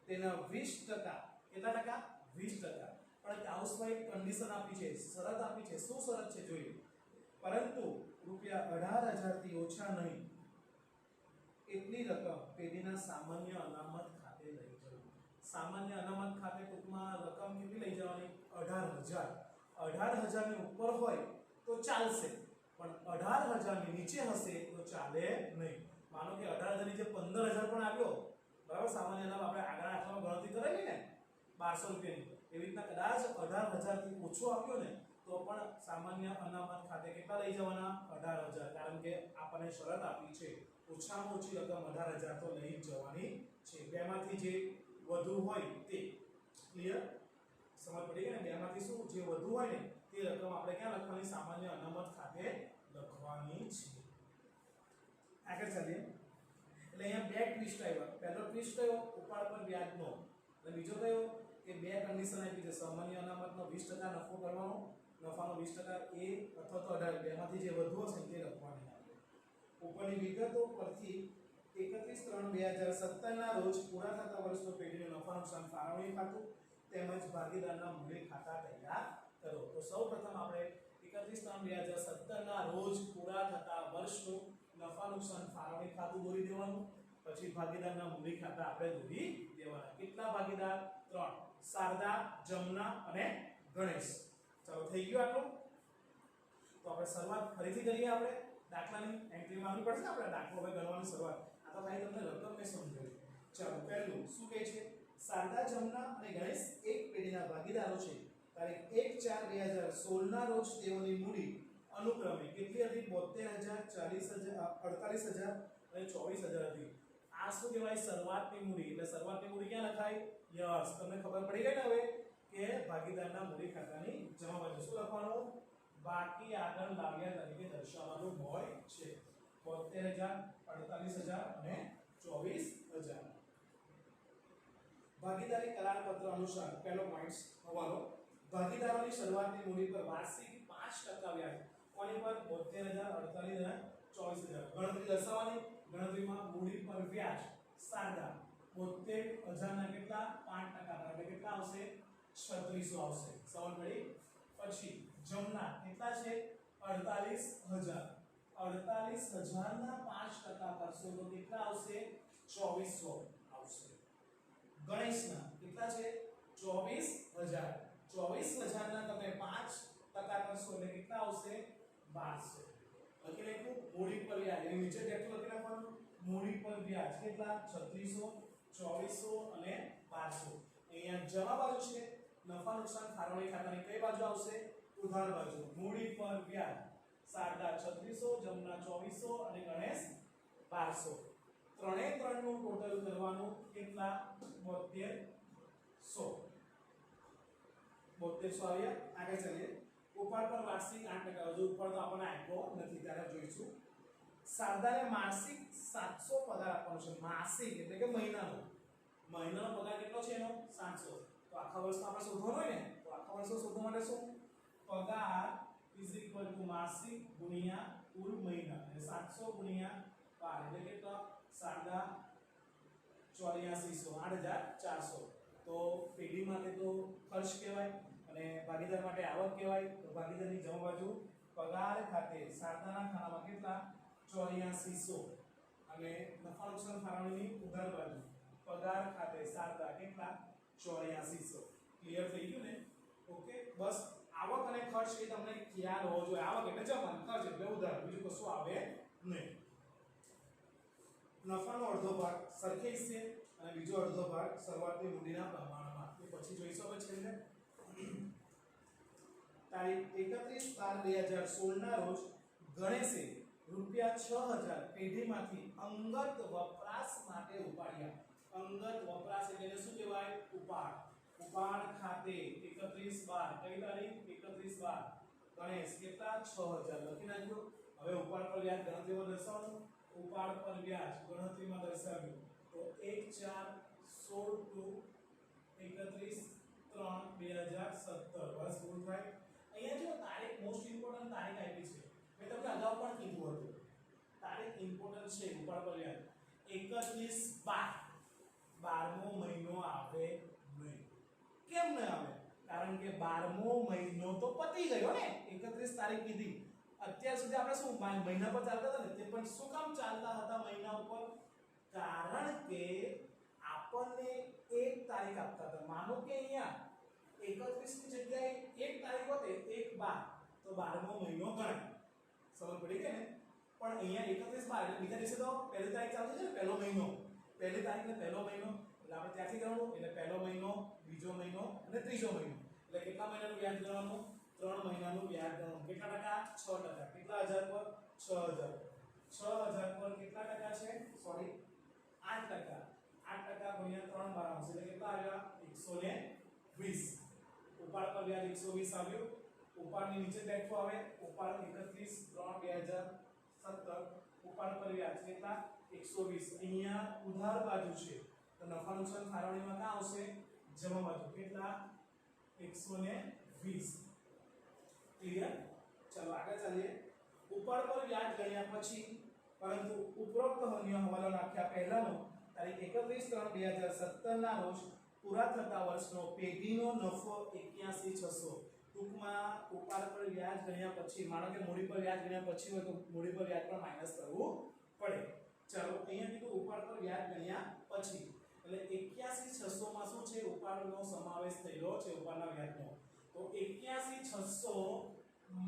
તેના 20%, કેટલા ટકા? 20%. પણ હાઉસવાઇફ કન્ડિશન આપી છે, શરત આપી છે. શું શરત છે જોઈએ. પરંતુ ₹18,000 થી ઓછા નહીં એટલી રકમ પેઢીના સામાન્ય અનામત ખાતે લઈ જવું. સામાન્ય અનામત ખાતે ટૂંકમાં રકમ કેટલી લઈ જવાની? 18,000. 18,000 ની ઉપર હોય તો ચાલશે, પણ 18,000 ની નીચે હશે તો ચાલે નહીં. માનો કે 18,000 નીચે 15,000 પણ આવ્યો, બરાબર? સામાન્ય અનામત આપણે આગળ આઠમાં ગણતરી કરેલી ને ₹1200 એવી રીતના કદાચ 18,000 થી ઓછો આવ્યો ને તો પણ સામાન્ય અનામત ખાતે કેટલા લઈ જવાના? 18,000. કારણ કે આપણને શરત આપી છે ઓછામાં ઓછી રકમ 18,000 તો લઈ જવાની છે. બેમાંથી જે વધુ હોય તે. ક્લિયર? સમજ પડી ગઈ ને? બેમાંથી શું જે વધુ હોય ને તે રકમ આપણે ક્યાં લખવાની? સામાન્ય અનામત ખાતે લખવાની છે. આગળ ચાલીએ. એટલે એટલે અહીંયા બે ટ્વિસ્ટ આવ્યા. પહેલો ટ્વિસ્ટ કયો? ઉપાડ પર વ્યાજનો. અને બીજો કયો કે બે કન્ડિશન આપી છે. સામાન્ય અનામતનો 20% નફો કરવાનો, નફાનો 20% એ અથવા તો 18 બેમાંથી જે વધુ હશે તે લખવાની આવે. ઉપરની વિગતો પરથી 31/3/2017 ના રોજ પૂરા થતા વર્ષનો પેઢીનું નફા નુકસાન ફાળવણી ખાતું તેમજ ભાગીદારના મૂડી ખાતા તૈયાર કરો. તો સૌપ્રથમ આપણે 31/3/2017 ના રોજ પૂરા થતા વર્ષનું નફા નુકસાન ફાળવણી ખાતું દોરી દેવાનું. પછી ભાગીદારના મૂડી ખાતા આપણે દોરી દેવાના. કેટલા ભાગીદાર? 3. શારદા, જમના અને ગણેશ. ચાલો થઈ ગયું આટલું. તો આપણે શરૂઆત ફરીથી કરીએ. આપણે દાખલાની એન્ટ્રી માંગવી પડશે. આપણે દાખલો હવે ગણવાની શરૂઆત. આ તો ભાઈ તમને રકમ મેં સમજાવ્યું. ચાલો પહેલું શું કહે છે? શારદા, જમના અને ગણેશ એક પેઢીના ભાગીદારો છે. તારીખ 1/4/2016 ના રોજ તેઓની મૂડી અનુક્રમે કેટલી હતી? 72,000, 40,000, 48,000 અને 24,000 હતી. આ શું કહેવાય? શરૂઆતની મૂડી. એટલે શરૂઆતની મૂડી ક્યાં લખાય? યસ, તમને ખબર પડી ગઈ ને હવે કે ભાગીદારના મૂડી ખાતાની જમા બાજુ શું લખવાનું? બાકી આગળ લાવ્યા તરીકે દર્શાવવાનું હોય છે. 72,000, 48,000 અને 24,000. ભાગીદારી કરાર પત્ર અનુસાર પહેલો પોઈન્ટ હવાલો. ભાગીદારોની શરૂઆતની મૂડી પર વાર્ષિક 5% વ્યાજ. કોની પર? 72,000, 48,000, 24,000. ગણતરી દર્શાવવાની. ગણતરીમાં મૂડી પર વ્યાજ શારદા 72,000 ના કેટલા? 5% એટલે કેટલા આવશે? 3600 આવશે. સમજ પડી? પછી જમના કેટલા છે? 48,000. 48,000 ના 5% કરશો તો કેટલા આવશે? 2400 આવશે. ગણેશના કેટલા છે? 24,000. 24,000 ના તમે 5% કરશો એટલે કેટલા આવશે? 1200. લખી નાખ્યું. મૂડી પર વ્યાજ એની નીચે કેટલું લખી નાખવાનું? મૂડી પર વ્યાજ કેટલા? 3600, 2400 અને 1200. અહીંયા જમા બાજુ છે. નફા નુકસાન ફાળવણી ખાતાની કઈ બાજુ આવશે? ઉધાર બાજુ. મૂડી પર વ્યાજ શારદા 3600, જમના 2400 અને ગણેશ 1200. ત્રણે ત્રણનું ટોટલ કરવાનું કેટલા? 7200. 7200 આવ્યા. આગળ ચાલીએ. ઉપાડ પર વાર્ષિક 8%. હજુ ઉપર તો આપણને આપ્યો નથી, ત્યારે જોઈશું. શારદાને માસિક 700 પગાર આપવાનો છે. માસિક એટલે કે મહિનાનો. મહિનાનો પગાર કેટલો છે એનો? 700. તો આખા વર્ષમાં આપણે શોધવાનું હોય ને, તો આખા વર્ષમાં શોધવા માટે શું? પગાર માસિક ગુણ્યા કુલ મહિના. એટલે 700 ગુણ્યા 12 એટલે કેટલો? શારદા 8400, 8,400. તો પેઢી માટે તો ખર્ચ કહેવાય અને ભાગીદાર માટે આવક કહેવાય. તો ભાગીદારની જમા બાજુ પગાર ખાતે શારદાના ખાનામાં કેટલા? 8400 અને નફા નુકસાન ફાળવણીની ઉધાર બાજુ પગાર ખાતે શારદા કેટલા? 8400. ક્લિયર થઈ ગયું ને? ઓકે. બસ આવક અને ખર્ચ એ તમને ખ્યાલ હોવો જોઈએ. આવક એટલે જમા, ખર્ચ એટલે ઉધાર, બીજું કશું આવે નહીં. નફાનો અડધો ભાગ સરખે હિસ્સે અને બીજો અડધો ભાગ શરૂઆતની મૂડીના પ્રમાણમાં. એ પછી જોઈશું હવે છેલ્લે. તારીખ 31/12/2016 ના રોજ ગણેશે ₹6,000 પેઢીમાંથી અંગત વપરાશ માટે ઉપાડ્યા. અંગત વપરાશ એટલે શું કહેવાય? ઉપાડ. ઉપાડ ખાતે 31/12 કઈ તારીખ? 31/12. ગણેશ કેટલા? 6,000 લખી નાખ્યું. હવે ઉપાડ પર વ્યાજ ગણતરીમાં દર્શાવવાનું. ઉપાડ પર વ્યાજ ગણતરીમાં દર્શાવ્યું તો 1/4/16 to 31/3/2017 વર્ષ પૂરું થાય. અહીંયા જો તારીખ મોસ્ટ ઇમ્પોર્ટન્ટ તારીખ આપી છે. મેં તમને અગાઉ પણ કીધું હતું તારીખ ઇમ્પોર્ટન્ટ છે. ઉપાડ પર વ્યાજ 31/12. 12મો મહિનો આવે નહીં. કેમ ન આવે? કારણ કે 12મો મહિનો તો પતી ગયો ને. 31 તારીખ કીધી. અત્યાર સુધી આપણે શું મહિના પર ચાલતા હતા ને, તે પણ શું કામ ચાલતા હતા મહિના ઉપર? કારણ કે આપણને એક તારીખ આપતા હતા. માનો કે અહીંયા 31 ની જગ્યાએ એક તારીખ હોતે 1/12 તો 12મો મહિનો ગણાય. સમજ પડી ગઈ ને? પણ અહીંયા 31/12 એટલે બીજા દિવસે તો પહેલી તારીખ ચાલતી છે ને, પહેલો મહિનો. પહેલી તારીખ ને પહેલો મહિનો એટલે આપણે ત્યાંથી ગણવું. એટલે પહેલો મહિનો, બીજો મહિનો અને ત્રીજો મહિનો. એટલે કેટલા મહિનાનું વ્યાજ ગણવાનું? 3 મહિનાનું વ્યાજ ગણવાનું. કેટલા ટકા? 6%. કેટલા હજાર પર? 6,000. 6,000 પર કેટલા ટકા છે? સોરી 8%. 8% ગુણ્યા 3 12 આવશે એટલે કેટલા આવ્યા? 120. ઉપાડ પર વ્યાજ 120 આવ્યું. ઉપાડની નીચે બેઠું આવે. ઉપાડ 31/3/2017. ઉપાડ પર વ્યાજ કેટલા? 120 અહીંયા ઉધાર બાજુ છે તો નફા નુકસાન ફાળવણીમાં ક્યાં આવશે જમા બાજુ કેટલા 120 ક્લિયર ચલો આગળ ચાલીએ ઉપર પર વ્યાજ ગણ્યા પછી પરંતુ ઉપરોક્ત અન્ય હવાલો નાખ્યા પહેલાનો તારીખ 31/3/2017 ના રોજ પૂરા થતા વર્ષનો પેઢીનો નફો 81600 ટૂંકમાં ઉપર પર વ્યાજ ગણ્યા પછી માનો કે મૂડી પર વ્યાજ ગણ્યા પછી હોય તો મૂડી પર વ્યાજ પણ માઈનસ કરવું પડે ચાલો અહીંયા કીધું ઉપર પર વ્યાજ ગણ્યા પછી એટલે 81600 માં શું છે ઉપરનો સમાવેશ થયેલો છે ઉપરના વ્યાજનો તો 81600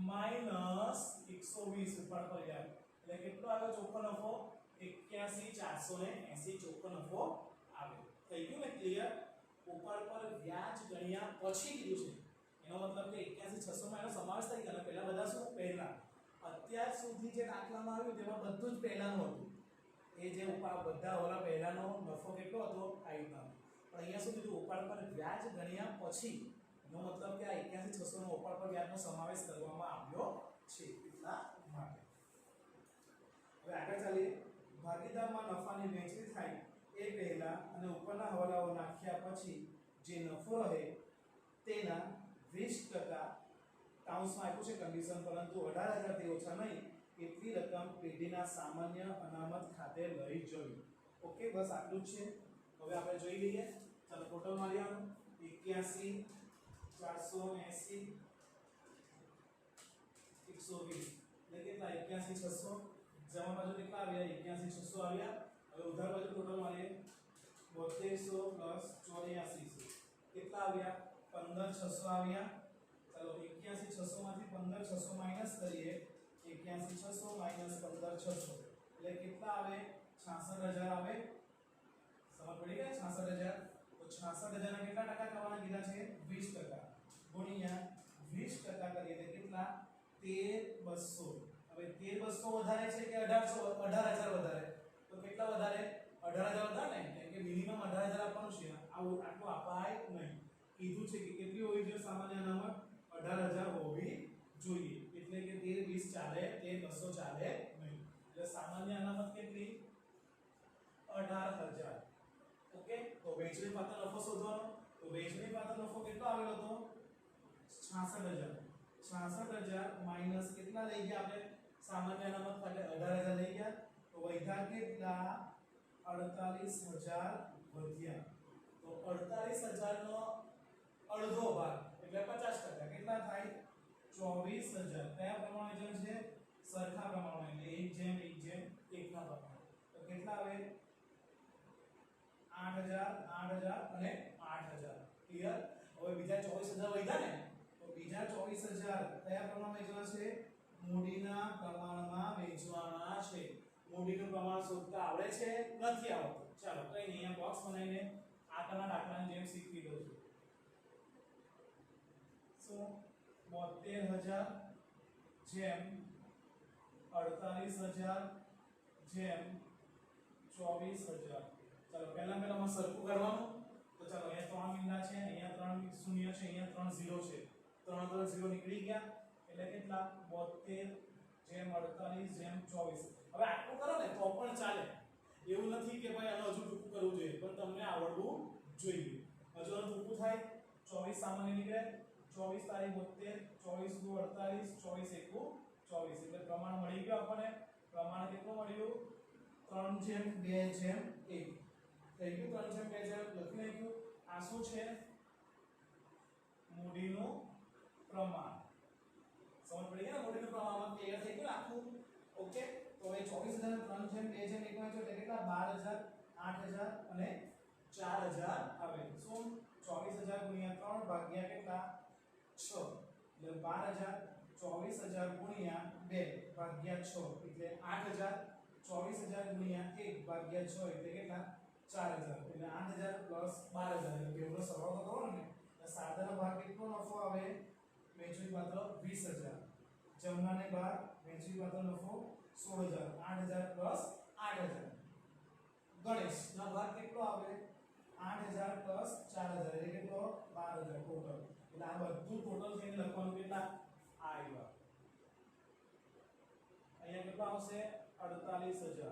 માઈનસ 120 ઉપર પર વ્યાજ એટલે કેટલો આવ્યો ચોખ્ખો નફો 81480 ચોખ્ખો નફો આવે થઈ ગયું ને ક્લિયર ઉપર પર વ્યાજ ગણ્યા પછી કીધું છે એનો મતલબ કે 81600 માં એનો સમાવેશ થઈ ગયો પહેલા બધા શું પહેલા અત્યાર સુધી જે દાખલામાં આવ્યું તેમાં બધું જ પહેલાનું હતું એ જે ઉપર બધા ઓલા પહેલાનો નફો કેટલો હતો આ રીતના પણ અહીંયા શું કીધું ઉપર પર વ્યાજ ગણ્યા પછી એનો મતલબ કે આ 81600 નો ઉપર પર વ્યાજનો સમાવેશ કરવામાં આવ્યો છે એટલા માટે હવે આગળ ચાલીએ ભાગીદારમાં નફાની વહેંચણી થાય એ પહેલા અને ઉપરના હવાલાઓ નાખ્યા પછી જે નફો રહે તેના 20% કાઉન્સમાં આપ્યું છે કન્ડિશન પરંતુ 18000 થી ઓછા નહીં એટલી રકમ પેઢીના સામાન્ય અનામત ખાતે લઈ જવી ઓકે બસ આટલું જ છે હવે આપણે જોઈ લઈએ ચાલો ટોટલ મારી આવો 81 480 120 એટલે કેટલા 81600 જમા બાજુ કેટલા આવ્યા 81600 આવ્યા હવે ઉધાર બાજુ ટોટલ મારીએ 7200 8400 કેટલા આવ્યા 15600 આવ્યા ચાલો 81600 માંથી 15600 માઈનસ કરીએ 81600 માઈનસ 15600 એટલે કેટલા આવે 66000 આવે સમજ પડી ગઈ 66000 તો 66000 ના કેટલા ટકા કરવાના કીધા છે 20% ગુણ્યા 20% કરીએ એટલે કેટલા 13200 હવે 13200 વધારે છે કે 18000 વધારે તો કેટલા વધારે 18000 વધારે ને કેમ કે મિનિમમ 18000 આપવાનું છે આવું આટલું અપાય નહીં કીધું છે કે કેટલી હોવી જોઈએ સામાન્ય અનામત 18000 હોવી જોઈએ એટલે કે 13 20 ચાલે 13200 ચાલે નહીં એટલે સામાન્ય અનામત કેટલી 18000 ઓકે તો વહેંચણી પાત્ર નફો શોધવાનો તો વહેંચણી પાત્ર નફો કેટલો આવેલો હતો 66000 માઈનસ કેટલા લઈ ગયા આપણે સામાન્ય અનામત માટે 18000 લઈ ગયા તો વૈધા કેટલા 48000 વધ્યા તો 48000 નો અડધો ભાગ એટલે 50% કેટલા થાય 24000 કયા પ્રમાણે છે સરખા પ્રમાણે એટલે 1:1:1 ના પ્રમાણે તો કેટલા આવે 8000 8000 અને 8000 ક્લિયર હવે બીજા 24000 વધ્યા ને તો બીજા 24000 કયા પ્રમાણમાં વેચવાના છે મૂડીના પ્રમાણમાં વેચવાના છે મૂડીનું પ્રમાણ શોધતા આવડે છે નથી આવડતું ચાલો કઈ નહીં અહીંયા બોક્સ બનાવીને આગળના દાખલાની જેમ શીખવી દઉં છું સો 72000 જેમ 48000 જેમ 24000 ચાલો પહેલા સરખું કરવાનું તો ચાલો અહીંયા 3 મીંડા છે અહીંયા 3 શૂન્ય છે અહીંયા 3 0 છે 3 0 નીકળી ગયા એટલે કેટલા 72 જેમ 48 જેમ 24 હવે આટલું કરો ને તો પણ ચાલે એવું નથી કે ભાઈ આનો હજુ ટૂંકું કરવું જોઈએ પણ તમને આવડવું જોઈએ હજુ આનું ટૂંકું થાય 24 સામાન્ય નીકળે 24 તારીખ 72 24 48 24 1 24 એટલે પ્રમાણ મળી ગયું આપણને પ્રમાણ કેટલું મળ્યું 3:2:1 થઈ ગયું 3:2:1 લખી નાખ્યું આ શું છે મૂડીનું પ્રમાણ સમજ પડી ગયા મૂડીનું પ્રમાણમાં ક્લિયર થઈ ગયું આખું ઓકે તો હવે 24000 3:2:1 માં એટલે કેટલા 12000 8000 અને 4000 આવે શું 24000 ગુણ્યા 3 ભાગ્યા કેટલા 6 એટલે 12000 24000 ગુણ્યા 2 ભાગ્યા 6 એટલે 8000 24000 ગુણ્યા 1 ભાગ્યા 6 એટલે કેટલા 4000 એટલે 8000 પ્લસ 12000 એટલે બેવનો સરવાળો કરો ને તો સાદાનો ભાગ કેટલો નફો આવે વહેંચણી પાત્ર 20000 જમણાને ભાગ વહેંચણી પાત્ર નફો 16000 8000 પ્લસ 8000 ગણેશ ના ભાગ કેટલો આવે 8000 પ્લસ 4000 એટલે કેટલો 12000 ટોટલ એટલે આ બધું ટોટલ થઈને લખવાનું કેટલા આવ્યા અહીંયા કેટલા આવશે 48000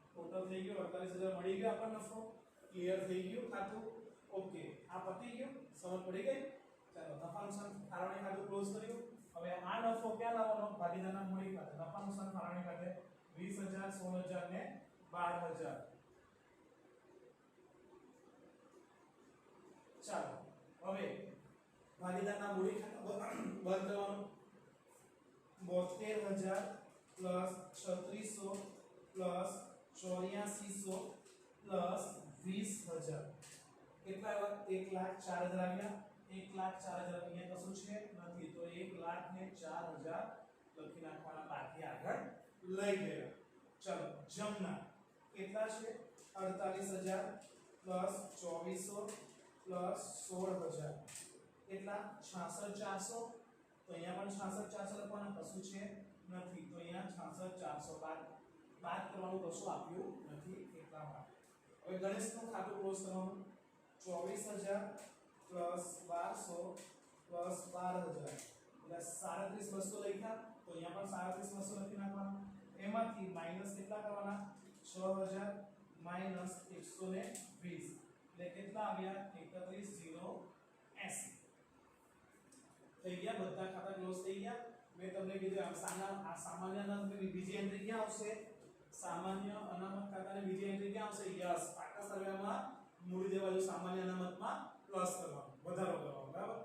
ટોટલ ટોટલ થઈ ગયો 48000 મળી ગયો આપણને નફો ક્લિયર થઈ ગયું ખાતું ઓકે આ પતી ગયું સમજ પડી ગઈ ચાલો નફા નુકસાન ફાળવણી ખાતું ક્લોઝ કર્યું હવે આ નફો ક્યાં લાવવાનો ભાગીદારના મૂડી ખાતે નફા નુકસાન ફાળવણી ખાતે 20000 16000 ને 12000 ચાલો હવે ભાગીદારના મૂડી ખાતા બંધ કરવાનું 72000 પ્લસ 3600 પ્લસ 8400 પ્લસ 20000 કેટલા આવ્યા 1,04,000 આવ્યા 1,04,000 અહીંયા કશું છે નથી તો 1,04,000 લખી નાખવાના બાકી આગળ લઈ ગયા ચલો જમના કેટલા છે 48,000 પ્લસ 2400 પ્લસ 16000 કેટલા 66,400 તો અહીંયા પણ 66,400 લખવાના કશું છે નથી તો અહીંયા 66,400 બાદ કરવાનું કશું આપ્યું નથી એટલા માટે હવે ગણેશનું ખાતું ક્લોઝ કરવાનું 24,000 પ્લસ 1200 પ્લસ 12,000 એટલે 37,200 લખ્યા તો અહીંયા પણ 37,200 લખી નાખવાના એમાંથી માઈનસ કેટલા કરવાના 6,000 માઈનસ 120 એટલે કેટલા આવ્યા 31,080 થઈ ગયા બધા ખાતા ક્લોઝ થઈ ગયા મેં તમને કીધું આ સામાન્ય અનામતની બીજી એન્ટ્રી ક્યાં આવશે સામાન્ય અનામત ખાતાની બીજી એન્ટ્રી ક્યાં આવશે યસ પાકા સરવાળામાં મૂડી દેવા જો સામાન્ય અનામતમાં પ્લસ કરવાનું વધારો કરવાનો બરાબર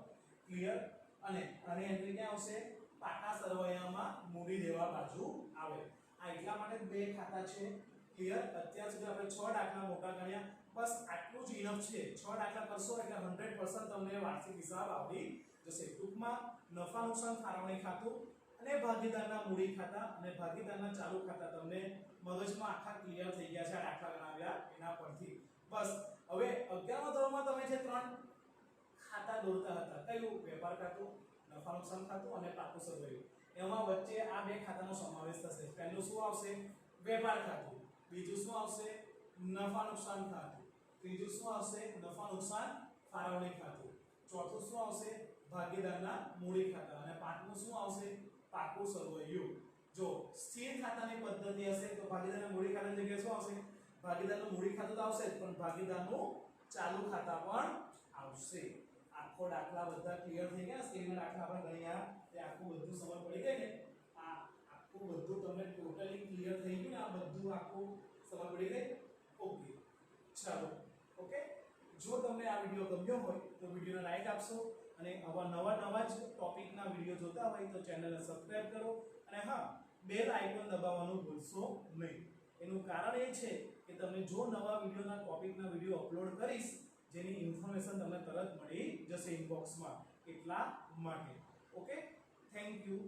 ક્લિયર અને આની એન્ટ્રી ક્યાં આવશે પાકા સરવાળામાં મૂડી દેવા બાજુ આવે આ એટલા માટે બે ખાતા છે ક્લિયર અત્યાર સુધી આપણે 6 દાખલા મોટા ગણ્યા બસ આટલું જ ઇનફ છે 6 દાખલા કરશો એટલે 100% તમને વાર્ષિક હિસાબ આવડી જશે ટૂંકમાં નફા નુકસાન ફાળવણી ખાતું અને ભાગીદારના મૂડી ખાતા અને ભાગીદારના ચાલુ ખાતા તમને મગજમાં આખા ક્લિયર થઈ ગયા છે આ દાખલા ગણાવ્યા એના પરથી બસ હવે 11મા ધોરણમાં તમે જે ત્રણ ખાતા દોરતા હતા કયું વેપાર ખાતું નફા નુકસાન ખાતું અને પાકું સરવૈયું એમાં વચ્ચે આ બે ખાતાનો સમાવેશ થશે પહેલું શું આવશે વેપાર ખાતું બીજું શું આવશે નફા નુકસાન ખાતું ત્રીજું શું આવશે નફા નુકસાન ફાળવણી ખાતું ચોથું શું આવશે ભાગીદારના મૂડી ખાતા અને પાંચમું શું આવશે પાકું સરવૈયું જો સ્થિર ખાતાની પદ્ધતિ હશે તો ભાગીદારના મૂડી ખાતાની જગ્યાએ શું આવશે ભાગીદારનું મૂડી ખાતું તો આવશે પણ ભાગીદારનું ચાલુ ખાતા પણ આવશે આખો દાખલા બધા ક્લિયર થઈ ગયા સ્કેલના દાખલા આપણે ગણ્યા તે આખું બધું સમજ પડી ગઈ ને આ આખું બધું તમને ટોટલી ક્લિયર થઈ ગયું ને આ બધું આખું સમજ પડી ગઈ ઓકે ચાલો ઓકે જો તમને આ વિડિયો ગમ્યો હોય તો વિડિયોને લાઈક આપશો અને આવા નવા જ ટોપિકના વિડિયો જોતા હોય તો ચેનલને સબસ્ક્રાઇબ કરો અને હા બેલ આઇકોન દબાવવાનું ભૂલશો નહીં એનું કારણ એ છે કે તમને જો નવા વિડિયોના ટોપિકના વિડિયો અપલોડ કરીશ જેની ઇન્ફોર્મેશન તમને તરત મળી જશે ઇનબોક્સમાં એટલા માટે ઓકે થેન્ક યુ